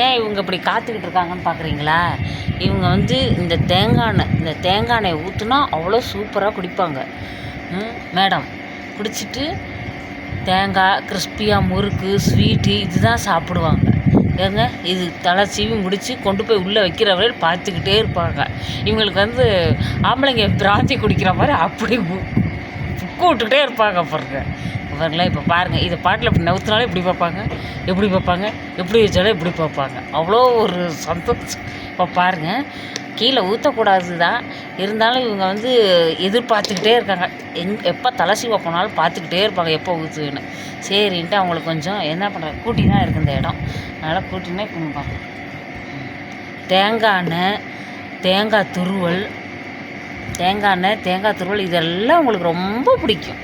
ஏன் இவங்க இப்படி காத்துக்கிட்டு இருக்காங்கன்னு பார்க்குறீங்களா? இவங்க வந்து இந்த தேங்காய் எண்ணெயை ஊற்றுனா அவ்வளோ சூப்பராக குடிப்பாங்க. மேடம் குடிச்சிட்டு தேங்காய் கிறிஸ்பியாக முறுக்கு ஸ்வீட்டு இதுதான் சாப்பிடுவாங்க. ஏங்க இது தலை சீவி முடித்து கொண்டு போய் உள்ளே வைக்கிற வரையில் பார்த்துக்கிட்டே இருப்பாங்க. இவங்களுக்கு வந்து ஆம்பளைங்க பிராந்தி குடிக்கிற மாதிரி அப்படி புக்கு விட்டுக்கிட்டே இருப்பாங்க பாருங்களேன். இப்போ பாருங்கள், இதை பாட்டில் இப்படி நவுத்தினாலே இப்படி பார்ப்பாங்க, எப்படி வச்சாலும் இப்படி பார்ப்பாங்க. அவ்வளோ ஒரு சந்தோஷம். இப்போ பாருங்கள், கீழே ஊற்றக்கூடாது தான், இருந்தாலும் இவங்க வந்து எதிர்பார்த்துக்கிட்டே இருக்காங்க. எப்போ தலை சீவ போனாலும் பார்த்துக்கிட்டே இருப்பாங்க எப்போ ஊற்றுன்னு. சரின்ட்டு அவங்களுக்கு கொஞ்சம் என்ன பண்ணுறாங்க, கூட்டி தான் இருக்குது இந்த இடம், அதனால் கூட்டினா இப்போ பார்க்கலாம். தேங்காய் எண்ணெய், தேங்காய் துருவல் இதெல்லாம் உங்களுக்கு ரொம்ப பிடிக்கும்.